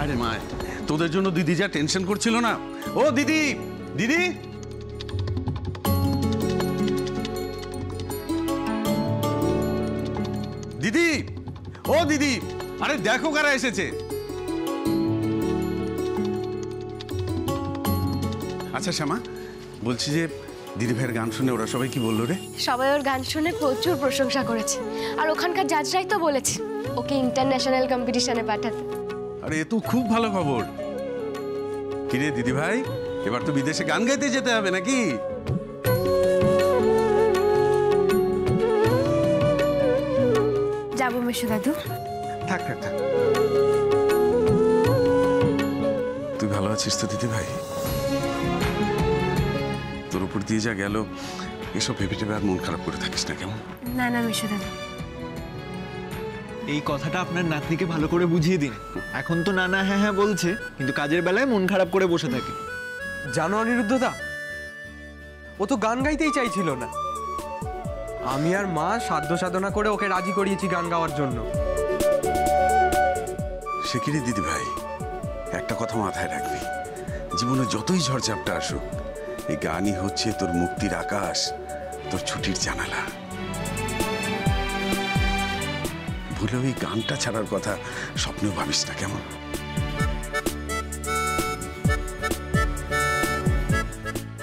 আরে মা, তোদের জন্য দিদি যা টেনশন করছিল না। ও দিদি, দিদি দিদি, ও দিদি, আরে দেখো কারা এসেছে। আচ্ছা শ্যামা, বলছি যে দিদি ভাইয়ের গান শুনে ওরা সবাই কি বললো রে? সবাই ওর গান শুনে প্রচুর প্রশংসা করেছে, আর ওখানকার জাজরাই তো বলেছে ওকে ইন্টারন্যাশনাল কম্পিটিশনে পাঠাতে। আরে এ তো খুব ভালো খবর। কিরে দিদি ভাই, এবার তো বিদেশে গান গাইতে যেতে হবে নাকি? যাবো মেশো দাদু। থাক থাক থাক। তুই ভালো আছিস তো দিদি ভাই? তোর উপর দিয়ে যা গেল, এসব ভেবে টেবে আর মন খারাপ করে থাকিস না কেমন? না না মেশো দাদু, এই কথাটা আপনার নাতনিকে ভালো করে বুঝিয়ে দিন। এখন তো নানা হ্যাঁ হ্যাঁ বলছে, কিন্তু কাজের বেলায় মন খারাপ করে বসে থাকে। জানো অনিরুদ্ধদা, ও তো গান গাইতেই চাইছিল না। আমি আর মা সাধ্য সাধনা করে ওকে রাজি করিয়েছি গান গাওয়ার জন্য। সে কি রে দিদি ভাই, একটা কথা মাথায় রাখবি, জীবনে যতই ঝড়ঝাপটা আসুক, এই গানই হচ্ছে তোর মুক্তির আকাশ, তোর ছুটির জানালা। ভুলেও এই গানটা ছাড়ার কথা স্বপ্নেও ভাবিস না কেমন?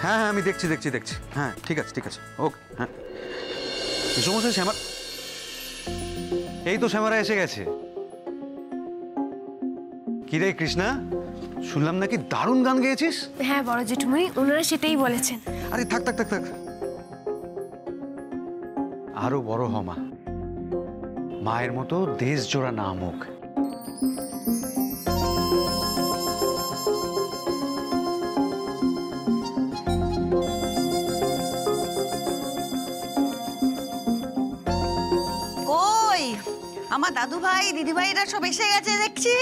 হ্যাঁ হ্যাঁ, আমি দেখছি দেখছি দেখছি। হ্যাঁ ঠিক আছে ঠিক আছে, ওকে। হ্যাঁ কি সমস্যা শ্যামা? এই তো শ্যামারা এসে গেছে। কি রে কৃষ্ণা, শুনলাম নাকি দারুণ গান গেয়েছিস? হ্যাঁ বড় জেঠুমনি, ওনারা সেটাই বলেছেন। আরে থাক থাক থাক থাক, আরো বড় হ মা, মায়ের মতো দেশ জোড়া না মুখ। কই আমার দাদু ভাই দিদি ভাইরা সব এসে গেছে দেখছি।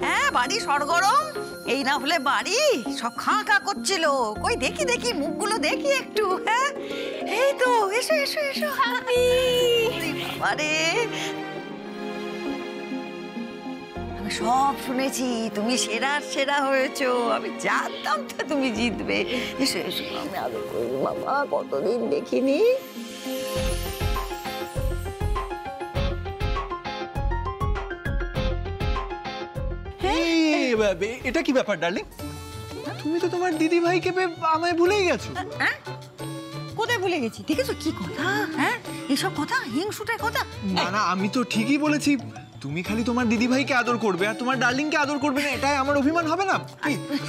হ্যাঁ, বাড়ি সরগরম। এই না হলে বাড়ি সব খাঁ খাঁ করছিল। কই দেখি দেখি মুখগুলো দেখি একটু। হ্যাঁ এই তো, এসো এসো এসো। বাবারে, আমি সব শুনেছি তুমি সেরার সেরা হয়েছো। আমি জানতাম তো তুমি জিতবে। এসো এসো, আমি আদর করি বাবা, কতদিন দেখিনি। এটা কি ব্যাপার ডার্লিং? তুমি তো তোমার দিদি ভাইকে আমায় ভুলেই গেছো। হ্যাঁ, কোথায় ভুলে গেছি? দেখেছো কি কথা? হ্যাঁ, এসব কথা হিংসুটের কথা। না না, আমি তো ঠিকই বলেছি। তুমি খালি তোমার দিদি ভাইকে আদর করবে আর তোমার ডার্লিংকে আদর করবে না, এটাই আমার অভিমান হবে না?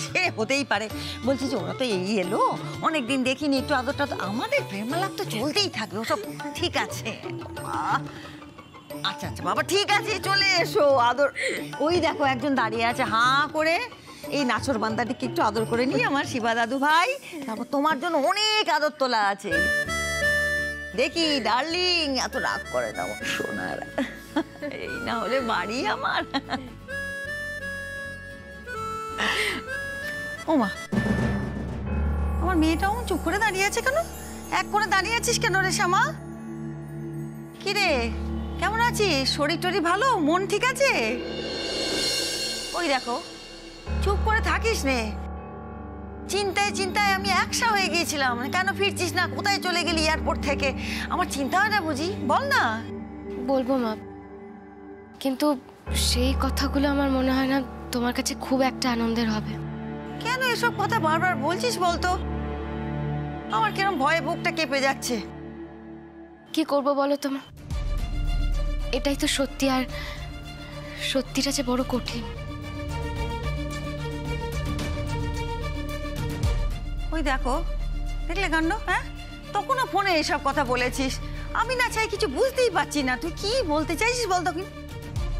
সে হতেই পারে। বলছি যে ওরা তো এই এলো, অনেকদিন দেখিনি, একটু আদরটা আমাদের প্রেমালাপ তো চলতেই থাকবে, ওসব ঠিক আছে। আচ্ছা আচ্ছা বাবা, ঠিক আছে, চলে এসো। আদর, ওই দেখো একজন দাঁড়িয়ে আছে হাঁ করে। এই নাচর বান্দাটিকে একটু আদর করে নিই, আমার শিবা দাদু ভাই। তারপর তোমার জন্য অনেক আদর তোলা আছে। দেখি ডার্লিং, এত রাগ করে না সোনার। এই না হলে বাড়ি আমার। ও মা, আমার মেয়েটাও চুপ করে দাঁড়িয়ে আছে কেন? এক করে দাঁড়িয়ে আছিস কেন রে শ্যামা? কি রে, কেমন আছিস? শরীর টরীর ভালো? মন ঠিক আছে? ওই দেখো, চুপ করে থাকিস নে। চিন্তায় চিন্তায় আমি একসা হয়ে গিয়েছিলাম। কেন ফিরছিস না? কোথায় চলে গেলি এয়ারপোর্ট থেকে? আমার চিন্তা হয় না বুঝি? বল না। বলবো মা, কিন্তু সেই কথাগুলো আমার মনে হয় না তোমার কাছে খুব একটা আনন্দের হবে। কেন এসব কথা বারবার বলছিস বলতো? আমার কিরম ভয়ে বুকটা কেঁপে যাচ্ছে। কি করবো বলো তো মা, এটাই তো সত্যি, আর সত্যিটা যে বড় কঠিন। ওই দেখো, দেখলে কাণ্ড? হ্যাঁ, তখনও ফোনে এসব কথা বলেছিস। আমি না চাই কিছু বুঝতেই পারছি না। তুই কি বলতে চাইছিস বলতো?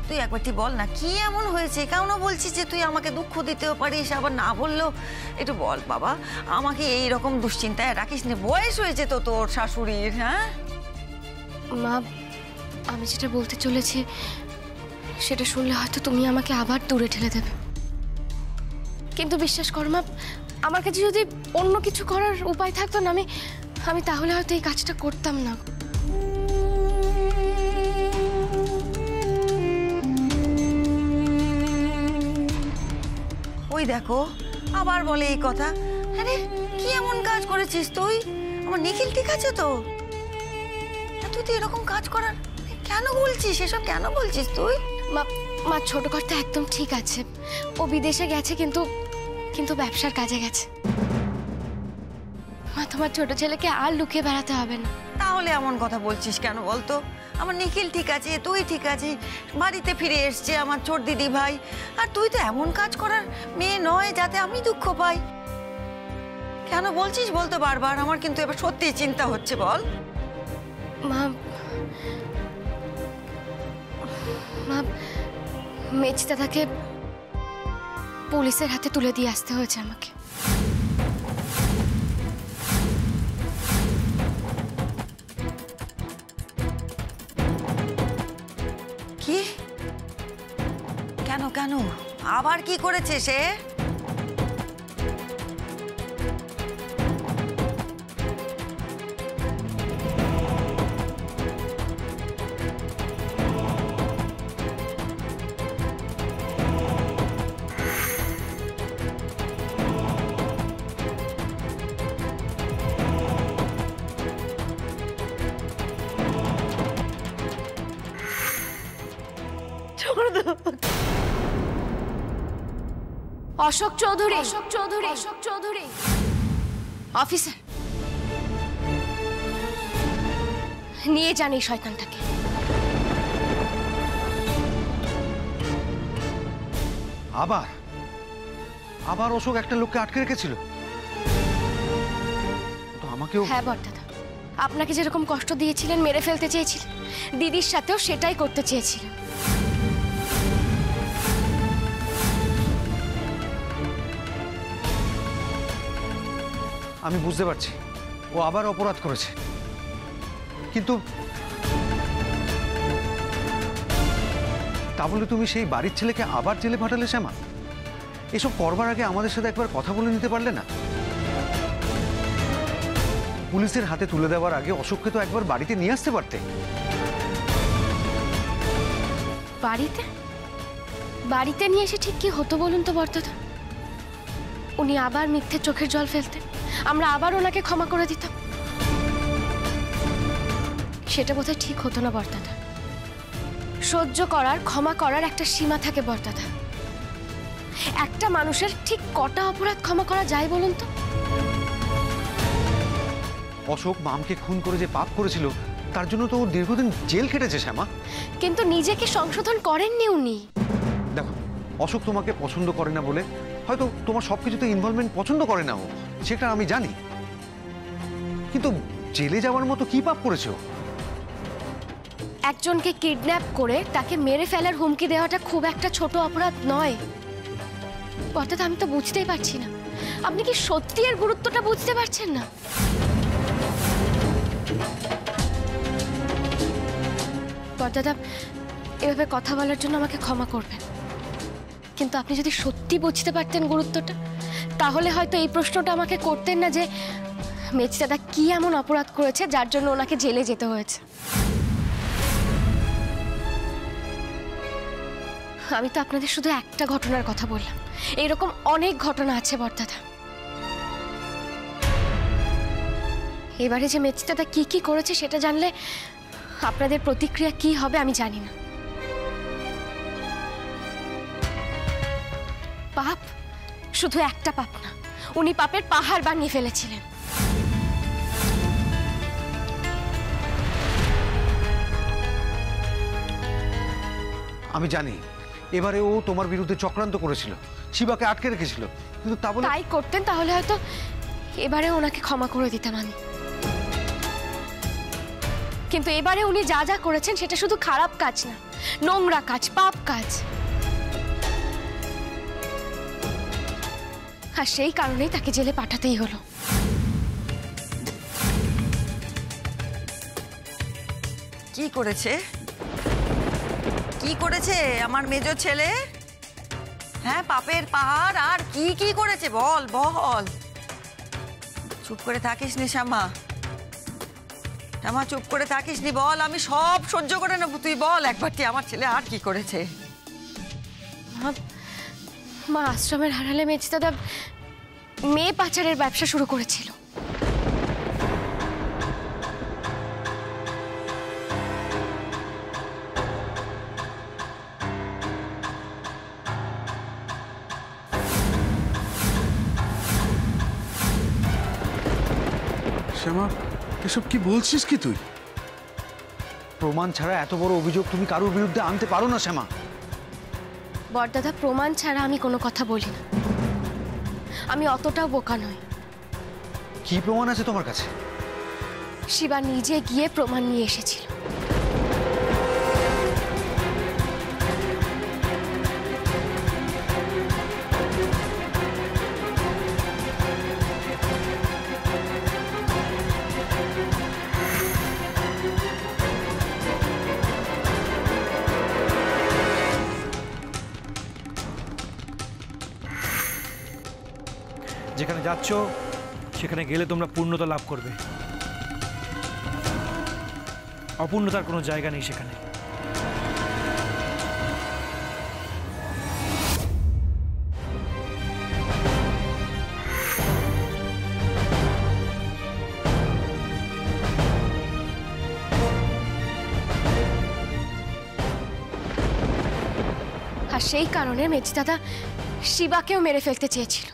তুই একবারটি বল না, কি এমন হয়েছে? কেন বলছিস যে তুই আমাকে দুঃখ দিতেও পারিস, আবার না বললেও একটু বল বাবা। আমাকে এই রকম দুশ্চিন্তায় রাখিস না, বয়স হয়েছে তো তোর শাশুড়ির। হ্যাঁ মা, আমি যেটা বলতে চলেছি সেটা শুনলে হয়তো তুমি আমাকে আবার দূরে ঠেলে দেবে, কিন্তু বিশ্বাস করো মা, আমার কাছে যদি অন্য কিছু করার উপায় থাকতো না, আমি তাহলে হয়তো এই কাজটা করতাম না। ওই দেখো আবার বলে এই কথা। আরে কি এমন কাজ করেছিস তুই? আমার নিখিল ঠিক আছে তো? তুই তো এরকম কাজ করার কেন বলছিস? এসব কেন বলছিস তুই? মা ছোট কর্তা একদম ঠিক আছে, ও বিদেশে গেছে, কিন্তু কিন্তু ব্যবসার কাজে গেছে। মা তোমার ছোট ছেলেকে আর লুকিয়ে বেড়াতে হবে না। তাহলে এমন কথা বলছিস কেন বলতো? আমার নিখিল ঠিক আছে, তুই ঠিক আছে, বাড়িতে ফিরে এসছে আমার ছোট দিদি ভাই, আর তুই তো এমন কাজ করার মেয়ে নয় যাতে আমি দুঃখ পাই। কেন বলছিস বলতো বারবার? আমার কিন্তু এবার সত্যিই চিন্তা হচ্ছে। বল। মা মা মেজ দাদাকে পুলিশের হাতে তুলে দিয়ে আসতে হয়েছে আমাকে। কি? কেন কেন? আবার কি করেছে সে? অশোক চৌধুরী, অশোক চৌধুরী, অশোক চৌধুরী, অফিসার, নিয়ে যান এই শয়তানটাকে। আবার আবার অশোক একটা লোককে আটকে রেখেছিল তো আমাকেও। হ্যাঁ বড়দাদা, আপনাকে যেরকম কষ্ট দিয়েছিলেন, মেরে ফেলতে চেয়েছিলেন, দিদির সাথেও সেটাই করতে চেয়েছিলেন। আমি বুঝতে পারছি ও আবার অপরাধ করেছে, কিন্তু তা বলে তুমি সেই বাড়ির ছেলেকে আবার জেলে পাঠালে শ্যামা? এসব করবার আগে আমাদের সাথে একবার কথা বলে নিতে পারলে না? পুলিশের হাতে তুলে দেওয়ার আগে অশোককে তো একবার বাড়িতে নিয়ে আসতে পারতে। বাড়িতে বাড়িতে নিয়ে এসে ঠিক কি হতো বলুন তো বড়দাদা? উনি আবার মিথ্যে চোখের জল ফেলতেন, আমরা আবার ওনাকে ক্ষমা করে দিতাম। সেটা বোধহয় ঠিক হতো না বড়দাদা। সহ্য করার, ক্ষমা করার একটা সীমা থাকে বড়দাদা। একটা মানুষের ঠিক কটা অপরাধ ক্ষমা করা যায় বলুন তো? অশোক মামকে খুন করে যে পাপ করেছিল তার জন্য তো ওর দীর্ঘদিন জেল খেটেছে শ্যামা। কিন্তু নিজেকে সংশোধন করেননি উনি। দেখো, অশোক তোমাকে পছন্দ করে না বলে হয়তো তোমার সবকিছুতে ইনভলভমেন্ট পছন্দ করে না ও, সেটা আমি জানি, কিন্তু জেলে যাওয়ার মতো কি পাপ করেছো? একজনকে কিডন্যাপ করে তাকে মেরে ফেলার হুমকি দেওয়াটা খুব একটা ছোট অপরাধ নয় বড়দাদা। আমি তো বুঝতেই পারছি না, আপনি কি সত্যি এর গুরুত্বটা বুঝতে পারছেন না? বড়দাদা, এভাবে কথা বলার জন্য আমাকে ক্ষমা করবেন, কিন্তু আপনি যদি সত্যি বুঝতে পারতেন গুরুত্বটা, তাহলে হয়তো এই প্রশ্নটা আমাকে করতেন না যে মেজদাদা কি এমন অপরাধ করেছে যার জন্য ওনাকে জেলে যেতে হয়েছে। আমি তো আপনাদের শুধু একটা ঘটনার কথা বললাম, এইরকম অনেক ঘটনা আছে বড়দাদা। এবারে যে মেজদাদা কি কি করেছে সেটা জানলে আপনাদের প্রতিক্রিয়া কি হবে আমি জানি না। পাপ শুধু একটা পাপ না, উনি পাপের পাহাড় বানিয়ে ফেলেছিলেন। আমি জানি এবারে ও তোমার বিরুদ্ধে চক্রান্ত করেছিল, শিবাকে আটকে রেখেছিল, কিন্তু তা বলে তাই করতেন তাহলে হয়তো এবারে ওনাকে ক্ষমা করে দিতাম আমি। কিন্তু এবারে উনি যা যা করেছেন সেটা শুধু খারাপ কাজ না, নোংরা কাজ, পাপ কাজ। আর সেই কারণেই তাকে জেলে পাঠাতেই হলো। কি করেছে? কি করেছে আমার মেজো ছেলে? হ্যাঁ, পাপের পাহাড় আর কি কি করেছে বল বল। চুপ করে থাকিস নি শ্যামা, শ্যামা চুপ করে থাকিস নি, বল। আমি সব সহ্য করে নেবো, তুই বল একবারটি আমার ছেলে আর কি করেছে। মা আশ্রমের হারালে মেজদাদা মেয়ে পাচারের ব্যবসা শুরু করেছিল। শ্যামা, এসব কি বলছিস কি তুই? প্রমাণ ছাড়া এত বড় অভিযোগ তুমি কারোর বিরুদ্ধে আনতে পারো না শ্যামা। বড়দাদা, প্রমাণ ছাড়া আমি কোনো কথা বলি না। আমি অতটাও বোকা নই। কি প্রমাণ আছে তোমার কাছে? শিবা নিজে গিয়ে প্রমাণ নিয়ে এসেছিল। যেখানে যাচ্ছ সেখানে গেলে তোমরা পূর্ণতা লাভ করবে, অপূর্ণতার কোনো জায়গা নেই সেখানে। আর সেই কারণে মেজদাদা শিবাকেও মেরে ফেলতে চেয়েছিল।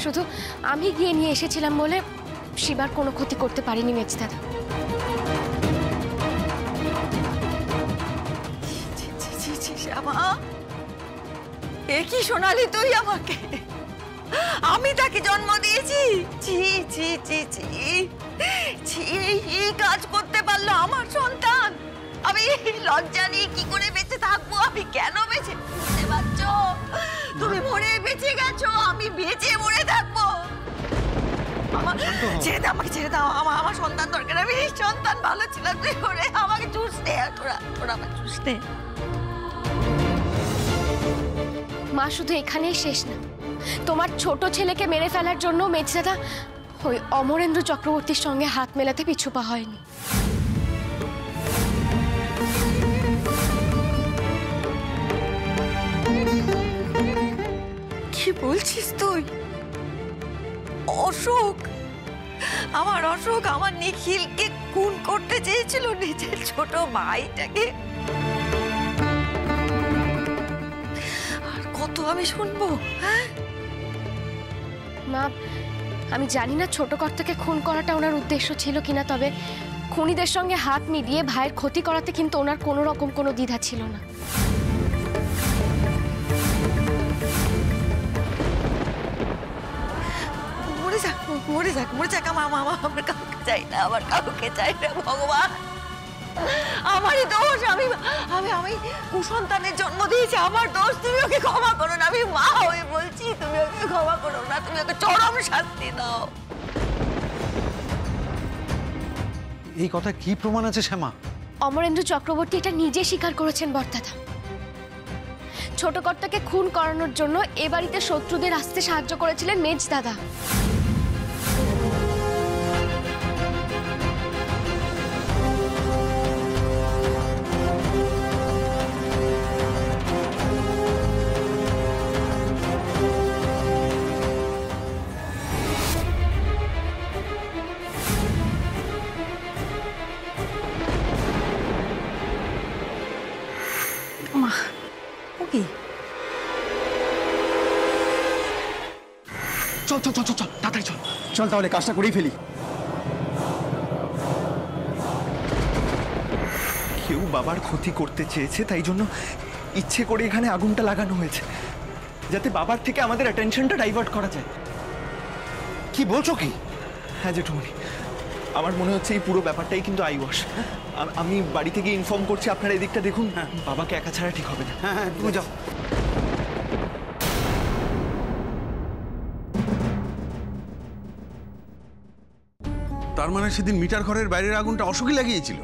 শুধু আমি গিয়ে নিয়ে এসেছিলাম বলে শিবার কোনো ক্ষতি করতে পারিনি মেজদাদা। শ্যামা, এ কি শোনালি তুই আমাকে? আমি তাকে জন্ম দিয়েছি? ছি ছি ছি ছি ছি, এই কাজ করতে পারলো আমার সন্তান? আমি লজ্জা নিয়ে কি করে বেঁচে থাকবো? আমি কেন বেঁচে? বুঝতে পারছো? তুমি মরে বেঁচে গেছো, আমি বেঁচে মরে থাকবো? ছেড়ে দাও, আমাকে ছেড়ে দাও। আমার সন্তান দরকার। আমি সন্তান ভালো ছিল, তুই ওরে আমাকে চুষ নে, তোরা আমার চুষ নে। মা, শুধু এখানেই শেষ না। তোমার ছোট ছেলেকে মেরে ফেলার জন্য মেজদাদা ওই অমরেন্দ্র চক্রবর্তীর সঙ্গে হাত মেলাতে পিছু পা হয়নি। কি বলছিস তুই? অশোক, আমার অশোক আমার নিখিলকে খুন করতে চেয়েছিল, নিজের ছোট ভাইটাকে। আর কত আমি শুনবো? হ্যাঁ মা, আমি জানি না ছোট কর্তাকে খুন করাটা ওনার উদ্দেশ্য ছিল কিনা, তবে খুনিদের সঙ্গে হাত মিলিয়ে ভাইয়ের ক্ষতি করাতে কিন্তু ওনার কোনো রকম কোনো দ্বিধা ছিল না। মরে যাক, আমার কাউকে চাই না, আমার কাউকে চাই না ভগবান। আমারই দোষ, আমি আমি আমি কুসন্তানের জন্ম দিয়েছি, আমার দোষ। তুমি ওকে ক্ষমা করো না, আমি মা হয়ে বলছি, তুমি ওকে ক্ষমা করো না, তুমি ওকে চরম শাস্তি দাও। এই কথা কি প্রমাণ আছে শ্যামা? অমরেন্দ্র চক্রবর্তী এটা নিজে স্বীকার করেছেন বরদাদা। ছোট কর্তাকে খুন করানোর জন্য এ বাড়িতে শত্রুদের আসতে সাহায্য করেছিলেন মেজদাদা। চল চল চল চল, তাড়াতাড়ি চল চল, তাহলে কাজটা করেই ফেলি। কেউ বাবার ক্ষতি করতে চেয়েছে, তাই জন্য ইচ্ছে করে এখানে আগুনটা লাগানো হয়েছে, যাতে বাবার থেকে আমাদের অ্যাটেনশনটা ডাইভার্ট করা যায়। কি বলছো কি? হ্যাঁ জেঠুমনি, আমার মনে হচ্ছে এই পুরো ব্যাপারটাই কিন্তু আইওয়াশ। আমি বাড়ি থেকে ইনফর্ম করছি, আপনারা এদিকটা দেখুন। বাবাকে একা ছাড়া ঠিক হবে না। হ্যাঁ হ্যাঁ, তুমি যাও। তার মানে সেদিন মিটার ঘরের বাইরের আগুনটা অশোকই লাগিয়েছিল?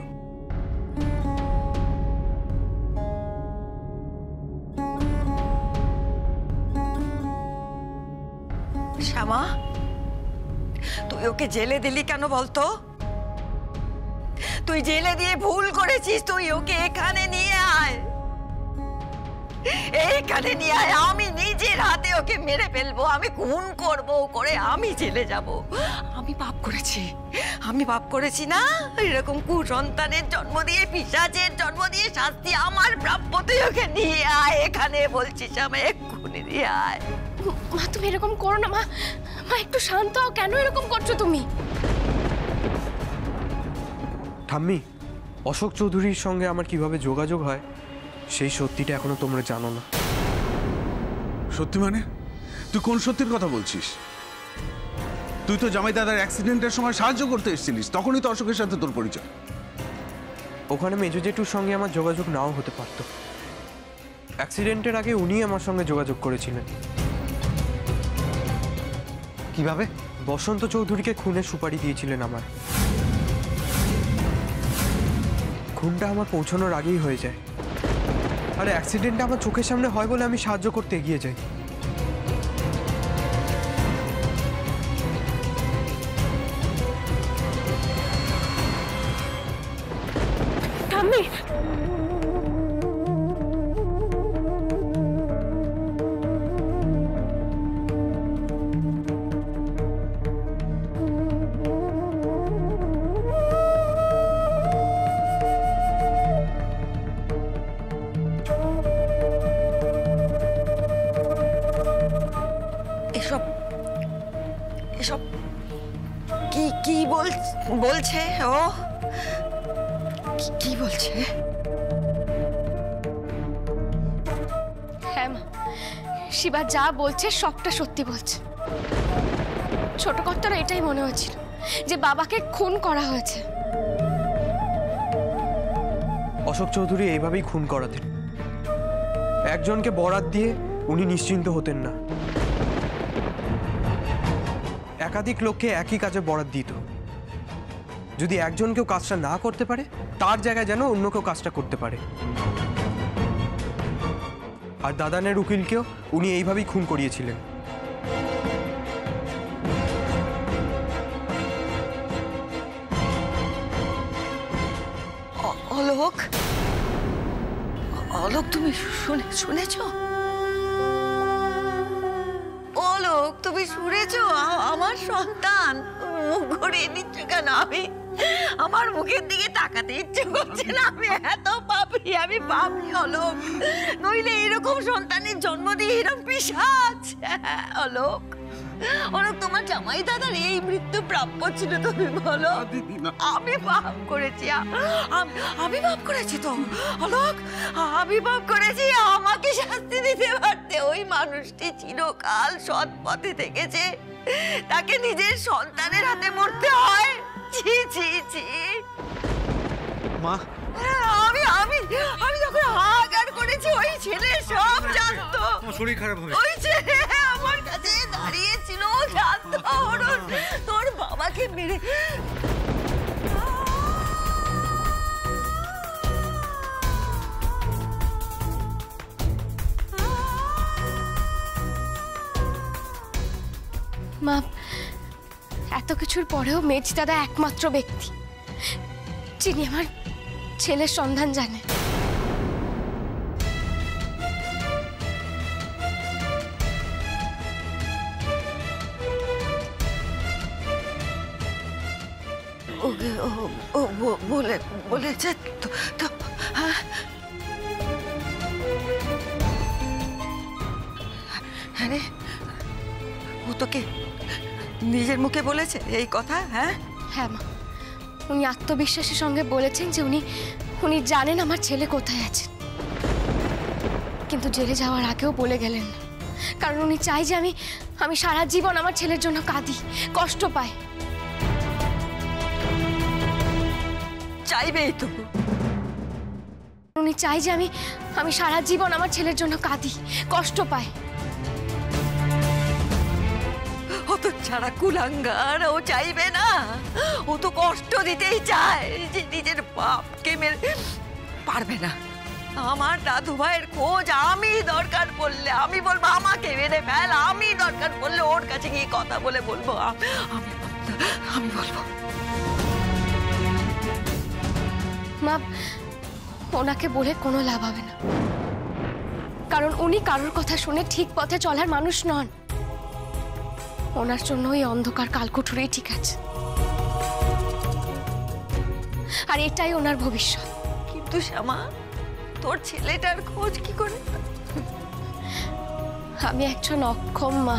শ্যামা, তুই ওকে জেলে দিলি কেন বলতো? তুই জেলে দিয়ে ভুল করেছিস, তুই ওকে এখানে নিয়ে আয়। এইখানে নিয়ে আয়, আমি নিজের হাতে ওকে মেরে ফেলবো, আমি খুন করবো, করে আমি জেলে যাব। আমি পাপ করেছি, আমি পাপ করেছি না? এরকম কুসন্তানের জন্ম দিয়ে, পিশাচের জন্ম দিয়ে শাস্তি আমার প্রাপ্য। তুই ওকে নিয়ে আয় এখানে, বলছিস আমি এক্ষুনি নিয়ে আয়। মা তুমি এরকম করো না মা, মা একটু শান্ত হও, কেন এরকম করছো তুমি? ঠাম্মি, অশোক চৌধুরীর সঙ্গে আমার কিভাবে যোগাযোগ হয় সেই সত্যিটা এখনো তোমরা জানো না। সত্যি মানে? তুই কোন সত্যির কথা বলছিস? তুই তো জামাই দাদার অ্যাক্সিডেন্টের সময় সাহায্য করতে এসেছিলিস, তখনই তো অশোকের সাথে তোর পরিচয়। ওখানে মেজো জেঠুর সঙ্গে আমার যোগাযোগ নাও হতে পারতো। অ্যাক্সিডেন্টের আগে উনি আমার সঙ্গে যোগাযোগ করেছিলেন। কিভাবে? বসন্ত চৌধুরীকে খুনের সুপারি দিয়েছিলেন আমার। খুনটা আমার পৌঁছানোর আগেই হয়ে যায়, আর অ্যাক্সিডেন্টটা আমার চোখের সামনে হয় বলে আমি সাহায্য করতে এগিয়ে যাই। ঠাম্মি, এসব এসব কি কি বলছে ও? কি বলছে? হ্যাঁ মা, শিবা যা বলছে সবটা সত্যি বলছে। ছোট কর্তারও এটাই মনে হচ্ছিল যে বাবাকে খুন করা হয়েছে। অশোক চৌধুরী এইভাবেই খুন করাতেন। একজনকে বরাত দিয়ে উনি নিশ্চিন্ত হতেন না, একাধিক লোককে একই কাজে বরাত দিত। যদি একজন কেউ কাজটা না করতে পারে, তার জায়গায় যেন অন্য কেউ কাজটা করতে পারে। আর দাদানের উকিলকেও উনি এইভাবেই খুন করিয়েছিলেন। অলোক, অলোক তুমি শুনেছ? অলোক তুমি শুনেছ? আমার সন্তান, মুখ ঘুরিয়ে নিচ্ছ কেন? আমার মুখের দিকে তাকাতে ইচ্ছে করছে না। আমি এত পাপী, আমি পাপী অলোক। নইলে এরকম সন্তানের জন্ম দিয়ে এরকম পিশাচ। অলোক, অলোক তোমার জামাই দাদার এই মৃত্যু প্রাপ্য ছিল, তুমি বলো? আমি পাপ করেছি, আমি পাপ করেছি তো অলোক, আমি পাপ করেছি। আমাকে শাস্তি দিতে পারতে। ওই মানুষটি চিরকাল সৎ পথে থেকেছে, তাকে নিজের সন্তানের হাতে মরতে হয়। ছি ছি ছি। মা, আমি আমি আমি যখন হাহাকার করেছি, ওই ছেলে সব জানতো। শরীর খারাপ হবে। ওই ছেলে আমার কাছে দাঁড়িয়েছিল, জানতো তোর বাবাকে মেরে। মা, এত কিছুর পরেও মেজ দাদা একমাত্র ব্যক্তি যিনি আমার ছেলের সন্ধান জানে। বলেছে তো হ্যাঁ, ও তোকে নিজের মুখে বলেছে এই কথা? হ্যাঁ হ্যাঁ মা, উনি আত্মবিশ্বাসের সঙ্গে বলেছেন যে উনি জানেন আমার ছেলে কোথায় আছে, কিন্তু জেলে যাওয়ার আগেও বলে গেলেন না, কারণ উনি চাই যে আমি সারা জীবন আমার ছেলের জন্য কাঁদি, কষ্ট পাই। চাইবেই তো, উনি চাই যে আমি সারা জীবন আমার ছেলের জন্য কাঁদি, কষ্ট পাই। ও তো ছাড়া কুলাঙ্গার, ও চাইবে না? ও তো কষ্ট দিতেই চায়, যে নিজের বাপকে মেরে পারবে না। আমার দাদু ভাইয়ের খোঁজ আমি দরকার পড়লে আমি বলবো আমাকে মেরে ফেল, আমি দরকার পড়লে ওর কাছে গিয়ে কথা বলে বলবো আমি বলবো। মা, ওনাকে বলে কোনো লাভ হবে না। কারণ উনি কারোর কথা শুনে ঠিক পথে চলার মানুষ নন। ওনার জন্য ওই অন্ধকার কালকুঠুরেই ঠিক আছে, আর এটাই ওনার ভবিষ্যৎ। কিন্তু শ্যামা, তোর ছেলেটার খোঁজ কি করে? আমি একজন অক্ষম মা,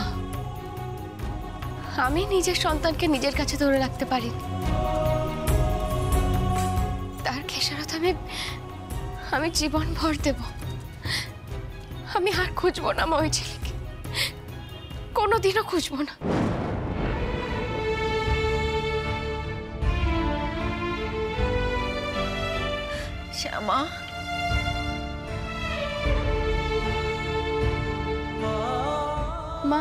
আমি নিজের সন্তানকে নিজের কাছে ধরে রাখতে পারি, তার খেসারত আমি জীবন ভর দেব। আমি আর খুঁজবো না মা ওই ছেলেকে, কোনোদিনও খুঁজবো না। শ্যামা, মা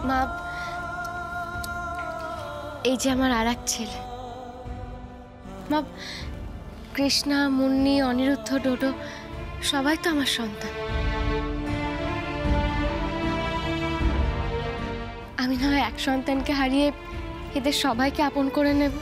মা এই যে আমার আর এক ছেলে, মা কৃষ্ণা, মুন্নি, অনিরুদ্ধ, ডোডো সবাই তো আমার সন্তান। আমি না হয় এক সন্তানকে হারিয়ে এদের সবাইকে আপন করে নেব।